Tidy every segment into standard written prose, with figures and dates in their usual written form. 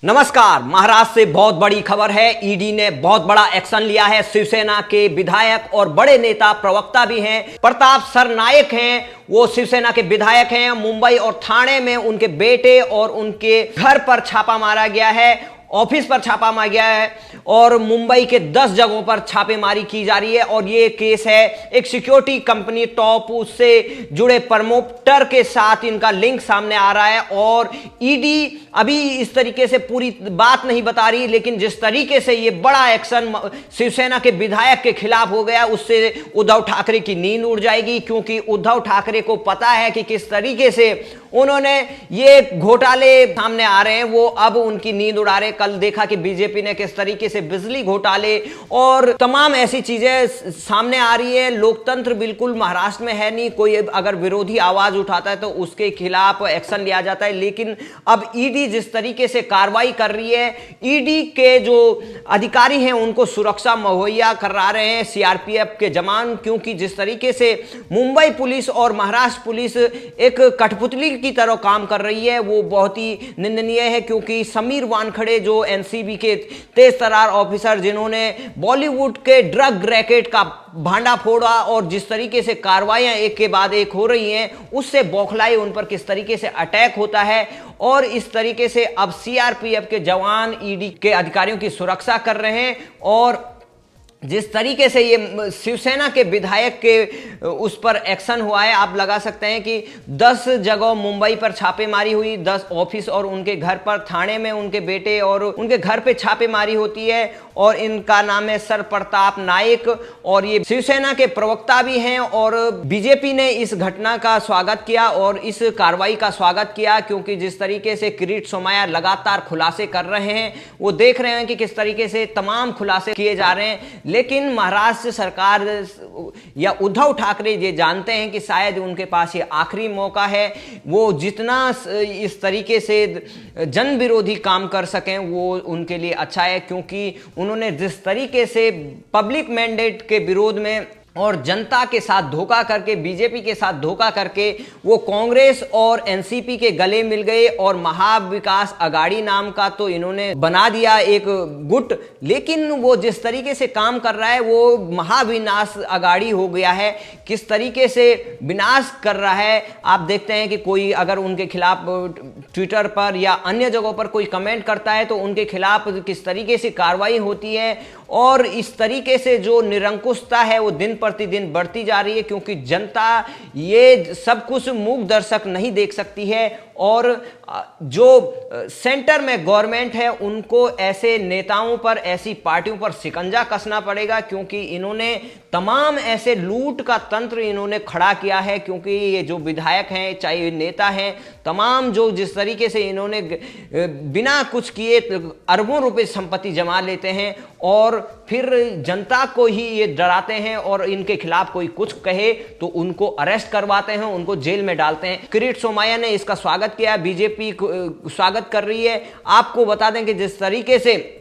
नमस्कार। महाराष्ट्र से बहुत बड़ी खबर है। ईडी ने बहुत बड़ा एक्शन लिया है। शिवसेना के विधायक और बड़े नेता प्रवक्ता भी हैं, प्रताप सरनायक हैं, वो शिवसेना के विधायक हैं। मुंबई और ठाणे में उनके बेटे और उनके घर पर छापा मारा गया है, ऑफिस पर छापा मारा गया है और मुंबई के 10 जगहों पर छापेमारी की जा रही है। और ये केस है एक सिक्योरिटी कंपनी टॉप, उससे जुड़े प्रमोटर के साथ इनका लिंक सामने आ रहा है। और ईडी अभी इस तरीके से पूरी बात नहीं बता रही, लेकिन जिस तरीके से ये बड़ा एक्शन शिवसेना के विधायक के खिलाफ हो गया, उससे उद्धव ठाकरे की नींद उड़ जाएगी। क्योंकि उद्धव ठाकरे को पता है कि किस तरीके से उन्होंने ये घोटाले सामने आ रहे हैं, वो अब उनकी नींद उड़ा रहे। कल देखा कि बीजेपी ने किस तरीके से बिजली घोटाले और तमाम ऐसी चीजें सामने आ रही है। लोकतंत्र बिल्कुल महाराष्ट्र में है नहीं, कोई अगर विरोधी आवाज उठाता है तो उसके खिलाफ एक्शन लिया जाता है। लेकिन अब ईडी जिस तरीके से कार्रवाई कर रही है, ईडी के जो अधिकारी हैं उनको सुरक्षा मुहैया करा रहे हैं सीआरपीएफ के जवान। क्योंकि जिस तरीके से मुंबई पुलिस और महाराष्ट्र पुलिस एक कठपुतली की तरह काम कर रही है, वो बहुत ही निंदनीय है। क्योंकि समीर वानखड़े जो एनसीबी के तेज तर्रार ऑफिसर, जिन्होंने बॉलीवुड के ड्रग रैकेट का भांडा फोड़ा और जिस तरीके से कार्रवाइयां एक के बाद एक हो रही हैं, उससे बौखलाई उन पर किस तरीके से अटैक होता है। और इस तरीके से अब सीआरपीएफ के जवान ईडी के अधिकारियों की सुरक्षा कर रहे हैं। और जिस तरीके से ये शिवसेना के विधायक के उस पर एक्शन हुआ है, आप लगा सकते हैं कि 10 जगह मुंबई पर छापेमारी हुई, 10 ऑफिस और उनके घर पर, ठाणे में उनके बेटे और उनके घर पे छापेमारी होती है। और इनका नाम है सर प्रताप नायक और ये शिवसेना के प्रवक्ता भी हैं। और बीजेपी ने इस घटना का स्वागत किया और इस कार्रवाई का स्वागत किया। क्योंकि जिस तरीके से किरीट सोमैया लगातार खुलासे कर रहे हैं, वो देख रहे हैं कि किस तरीके से तमाम खुलासे किए जा रहे हैं। लेकिन महाराष्ट्र सरकार या उद्धव ठाकरे ये जानते हैं कि शायद उनके पास ये आखिरी मौका है। वो जितना इस तरीके से जन विरोधी काम कर सकें वो उनके लिए अच्छा है। क्योंकि उन्होंने जिस तरीके से पब्लिक मैंडेट के विरोध में और जनता के साथ धोखा करके, बीजेपी के साथ धोखा करके वो कांग्रेस और एनसीपी के गले मिल गए और महाविकास अघाड़ी नाम का तो इन्होंने बना दिया एक गुट। लेकिन वो जिस तरीके से काम कर रहा है वो महाविनाश अघाड़ी हो गया है। किस तरीके से विनाश कर रहा है, आप देखते हैं कि कोई अगर उनके खिलाफ ट्विटर पर या अन्य जगहों पर कोई कमेंट करता है तो उनके खिलाफ किस तरीके से कार्रवाई होती है। और इस तरीके से जो निरंकुशता है वो दिन प्रतिदिन बढ़ती जा रही है। क्योंकि जनता ये सब कुछ मूक दर्शक नहीं देख सकती है। और जो सेंटर में गवर्नमेंट है उनको ऐसे नेताओं पर, ऐसी पार्टियों पर शिकंजा कसना पड़ेगा। क्योंकि इन्होंने तमाम ऐसे लूट का तंत्र इन्होंने खड़ा किया है। क्योंकि ये जो विधायक हैं, चाहे ये नेता हैं, तमाम जो जिस तरीके से इन्होंने बिना कुछ किए अरबों रुपए संपत्ति जमा लेते हैं और फिर जनता को ही ये डराते हैं। और इनके खिलाफ कोई कुछ कहे तो उनको अरेस्ट करवाते हैं, उनको जेल में डालते हैं। किरीट सोमैया ने इसका स्वागत किया, बीजेपी स्वागत कर रही है। आपको बता दें कि जिस तरीके से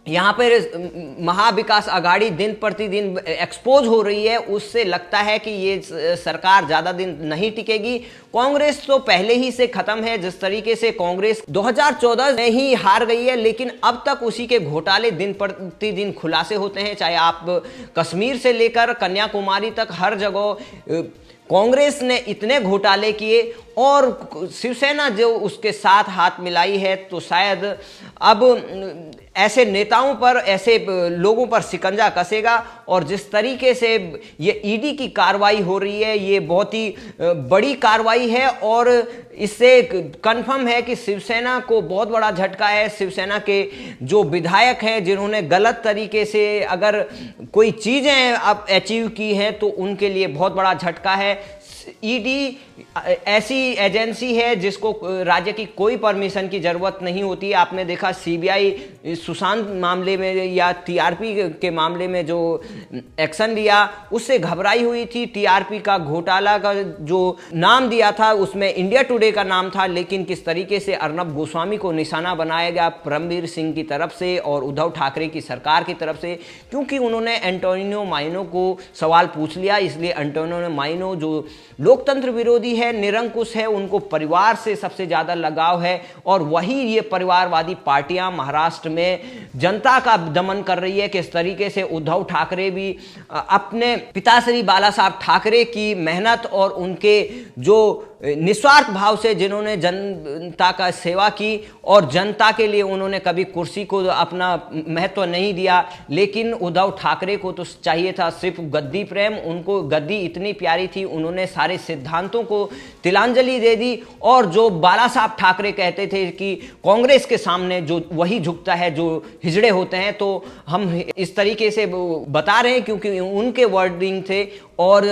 यहाँ पर महाविकास अघाड़ी दिन प्रतिदिन एक्सपोज हो रही है, उससे लगता है कि ये सरकार ज्यादा दिन नहीं टिकेगी। कांग्रेस तो पहले ही से खत्म है। जिस तरीके से कांग्रेस 2014 में ही हार गई है, लेकिन अब तक उसी के घोटाले दिन प्रतिदिन खुलासे होते हैं। चाहे आप कश्मीर से लेकर कन्याकुमारी तक हर जगह कांग्रेस ने इतने घोटाले किए और शिवसेना जो उसके साथ हाथ मिलाई है, तो शायद अब ऐसे नेताओं पर, ऐसे लोगों पर शिकंजा कसेगा। और जिस तरीके से ये ईडी की कार्रवाई हो रही है, ये बहुत ही बड़ी कार्रवाई है और इससे कंफर्म है कि शिवसेना को बहुत बड़ा झटका है। शिवसेना के जो विधायक हैं जिन्होंने गलत तरीके से अगर कोई चीजें अब अचीव की हैं तो उनके लिए बहुत बड़ा झटका है। ईडी ऐसी एजेंसी है जिसको राज्य की कोई परमिशन की जरूरत नहीं होती। आपने देखा सीबीआई सुशांत मामले में या टीआरपी के मामले में जो एक्शन लिया उससे घबराई हुई थी। टीआरपी का घोटाला का जो नाम दिया था उसमें इंडिया टुडे का नाम था, लेकिन किस तरीके से अर्नब गोस्वामी को निशाना बनाया गया परमवीर सिंह की तरफ से और उद्धव ठाकरे की सरकार की तरफ से, क्योंकि उन्होंने एंटोनियो माइनो को सवाल पूछ लिया। इसलिए एंटोनियो माइनो जो लोकतंत्र विरोधी है, निरंकुश है, उनको परिवार से सबसे ज्यादा लगाव है और वही ये परिवारवादी पार्टियां महाराष्ट्र में जनता का दमन कर रही है। किस तरीके से उद्धव ठाकरे भी अपने पिताश्री बाला साहब ठाकरे की मेहनत और उनके जो निस्वार्थ भाव से जिन्होंने जनता का सेवा की और जनता के लिए उन्होंने कभी कुर्सी को अपना महत्व नहीं दिया, लेकिन उद्धव ठाकरे को तो चाहिए था सिर्फ गद्दी प्रेम। उनको गद्दी इतनी प्यारी थी, उन्होंने सारे सिद्धांतों को तिलांजलि दे दी। और जो बाला साहब ठाकरे कहते थे कि कांग्रेस के सामने जो वही झुकता है जो हिजड़े होते हैं, तो हम इस तरीके से बता रहे हैं क्योंकि उनके वर्डिंग थे। और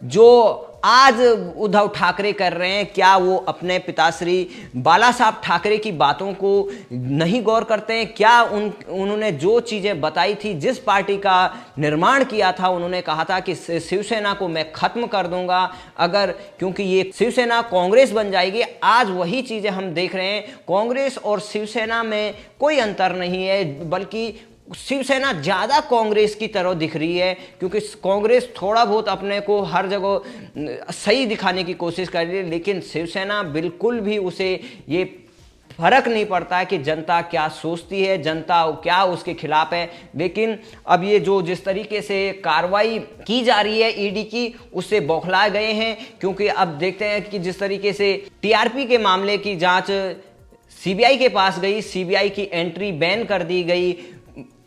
जो आज उद्धव ठाकरे कर रहे हैं, क्या वो अपने पिताश्री बाला साहब ठाकरे की बातों को नहीं गौर करते हैं? क्या उन्होंने जो चीज़ें बताई थी, जिस पार्टी का निर्माण किया था, उन्होंने कहा था कि शिवसेना को मैं खत्म कर दूंगा अगर, क्योंकि ये शिवसेना कांग्रेस बन जाएगी। आज वही चीज़ें हम देख रहे हैं। कांग्रेस और शिवसेना में कोई अंतर नहीं है, बल्कि शिवसेना ज़्यादा कांग्रेस की तरह दिख रही है, क्योंकि कांग्रेस थोड़ा बहुत अपने को हर जगह सही दिखाने की कोशिश कर रही है, लेकिन शिवसेना बिल्कुल भी उसे ये फर्क नहीं पड़ता है कि जनता क्या सोचती है, जनता क्या उसके खिलाफ है। लेकिन अब ये जो जिस तरीके से कार्रवाई की जा रही है ईडी की, उससे बौखला गए हैं, क्योंकि अब देखते हैं कि जिस तरीके से टीआरपी के मामले की जांच सीबीआई के पास गई, सीबीआई की एंट्री बैन कर दी गई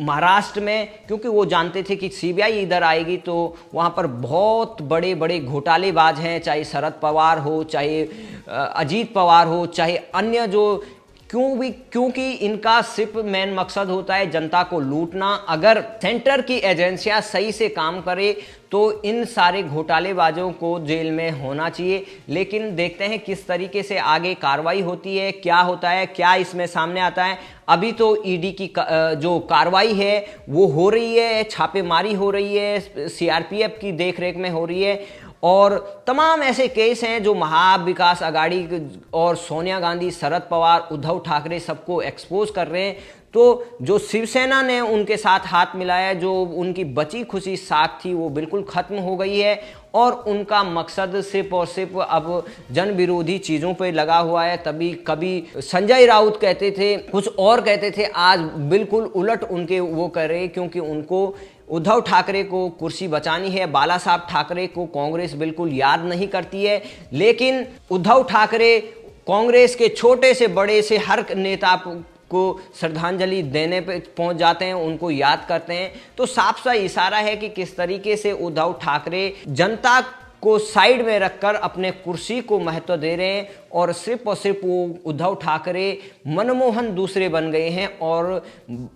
महाराष्ट्र में, क्योंकि वो जानते थे कि सीबीआई इधर आएगी तो वहाँ पर बहुत बड़े बड़े घोटालेबाज हैं, चाहे शरद पवार हो, चाहे अजीत पवार हो, चाहे अन्य जो क्योंकि इनका सिर्फ मेन मकसद होता है जनता को लूटना। अगर सेंटर की एजेंसियां सही से काम करे तो इन सारे घोटालेबाजों को जेल में होना चाहिए। लेकिन देखते हैं किस तरीके से आगे कार्रवाई होती है, क्या होता है, क्या इसमें सामने आता है। अभी तो ईडी की जो कार्रवाई है वो हो रही है, छापेमारी हो रही है, सीआरपीएफ की देखरेख में हो रही है और तमाम ऐसे केस हैं जो महाविकास आघाड़ी और सोनिया गांधी, शरद पवार, उद्धव ठाकरे सबको एक्सपोज कर रहे हैं। तो जो शिवसेना ने उनके साथ हाथ मिलाया, जो उनकी बची खुशी साख थी, वो बिल्कुल खत्म हो गई है और उनका मकसद सिर्फ और सिर्फ अब जन विरोधी चीज़ों पे लगा हुआ है। तभी कभी संजय राउत कहते थे, कुछ और कहते थे, आज बिल्कुल उलट उनके वो कर रहे, क्योंकि उनको उद्धव ठाकरे को कुर्सी बचानी है। बाला साहब ठाकरे को कांग्रेस बिल्कुल याद नहीं करती है, लेकिन उद्धव ठाकरे कांग्रेस के छोटे से बड़े से हर नेता को श्रद्धांजलि देने पे पहुंच जाते हैं, उनको याद करते हैं। तो साफ सा इशारा है कि किस तरीके से उद्धव ठाकरे जनता को साइड में रखकर अपने कुर्सी को महत्व दे रहे हैं और सिर्फ वो उद्धव ठाकरे मनमोहन दूसरे बन गए हैं। और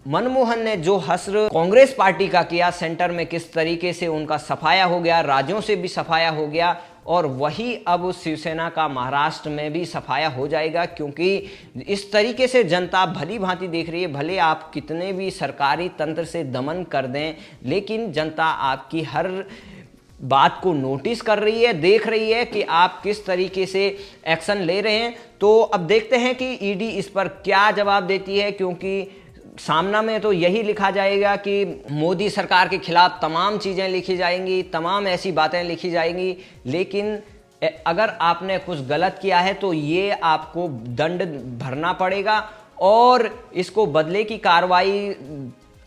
मनमोहन ने जो हश्र कांग्रेस पार्टी का किया, सेंटर में किस तरीके से उनका सफाया हो गया, राज्यों से भी सफाया हो गया, और वही अब शिवसेना का महाराष्ट्र में भी सफाया हो जाएगा। क्योंकि इस तरीके से जनता भली भांति देख रही है, भले आप कितने भी सरकारी तंत्र से दमन कर दें, लेकिन जनता आपकी हर बात को नोटिस कर रही है, देख रही है कि आप किस तरीके से एक्शन ले रहे हैं। तो अब देखते हैं कि ईडी इस पर क्या जवाब देती है, क्योंकि सामना में तो यही लिखा जाएगा कि मोदी सरकार के खिलाफ तमाम चीज़ें लिखी जाएंगी, तमाम ऐसी बातें लिखी जाएंगी, लेकिन अगर आपने कुछ गलत किया है तो ये आपको दंड भरना पड़ेगा और इसको बदले की कार्रवाई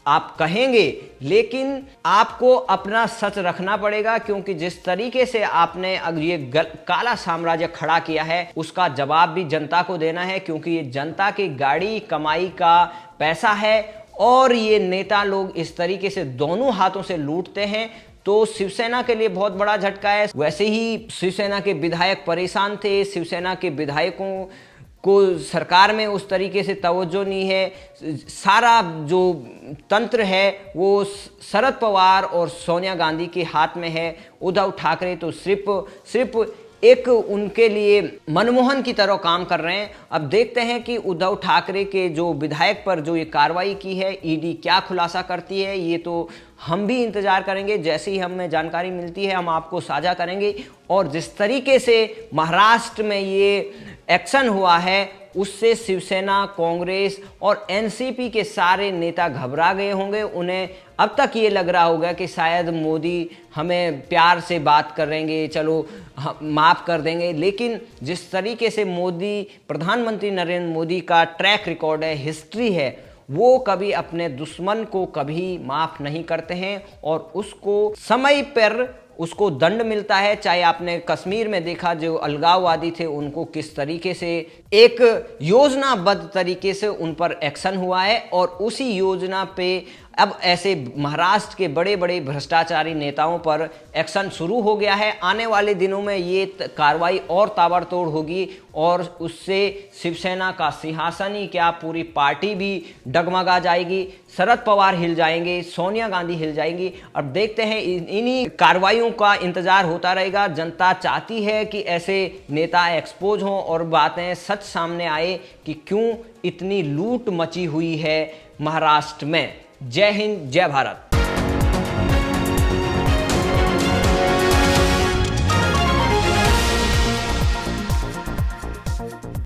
आप कहेंगे, लेकिन आपको अपना सच रखना पड़ेगा। क्योंकि जिस तरीके से आपने अगर ये काला साम्राज्य खड़ा किया है, उसका जवाब भी जनता को देना है, क्योंकि ये जनता की गाड़ी कमाई का पैसा है और ये नेता लोग इस तरीके से दोनों हाथों से लूटते हैं। तो शिवसेना के लिए बहुत बड़ा झटका है। वैसे ही शिवसेना के विधायक परेशान थे, शिवसेना के विधायकों को सरकार में उस तरीके से तवज्जो नहीं है। सारा जो तंत्र है वो शरद पवार और सोनिया गांधी के हाथ में है। उद्धव ठाकरे तो सिर्फ एक उनके लिए मनमोहन की तरह काम कर रहे हैं। अब देखते हैं कि उद्धव ठाकरे के जो विधायक पर जो ये कार्रवाई की है, ईडी क्या खुलासा करती है, ये तो हम भी इंतजार करेंगे। जैसे ही हमें जानकारी मिलती है हम आपको साझा करेंगे। और जिस तरीके से महाराष्ट्र में ये एक्शन हुआ है, उससे शिवसेना, कांग्रेस और एनसीपी के सारे नेता घबरा गए होंगे। उन्हें अब तक ये लग रहा होगा कि शायद मोदी हमें प्यार से बात करेंगे, चलो माफ़ कर देंगे। लेकिन जिस तरीके से मोदी, प्रधानमंत्री नरेंद्र मोदी का ट्रैक रिकॉर्ड है, हिस्ट्री है, वो कभी अपने दुश्मन को कभी माफ़ नहीं करते हैं और उसको समय पर उसको दंड मिलता है। चाहे आपने कश्मीर में देखा, जो अलगाववादी थे उनको किस तरीके से एक योजनाबद्ध तरीके से उन पर एक्शन हुआ है, और उसी योजना पे अब ऐसे महाराष्ट्र के बड़े बड़े भ्रष्टाचारी नेताओं पर एक्शन शुरू हो गया है। आने वाले दिनों में ये कार्रवाई और ताबड़तोड़ होगी और उससे शिवसेना का सिंहासन ही क्या, पूरी पार्टी भी डगमगा जाएगी। शरद पवार हिल जाएंगे, सोनिया गांधी हिल जाएंगी। अब देखते हैं, इन्हीं कार्रवाइयों का इंतजार होता रहेगा। जनता चाहती है कि ऐसे नेता एक्सपोज हों और बातें सच सामने आए कि क्यों इतनी लूट मची हुई है महाराष्ट्र में। जय हिंद, जय भारत।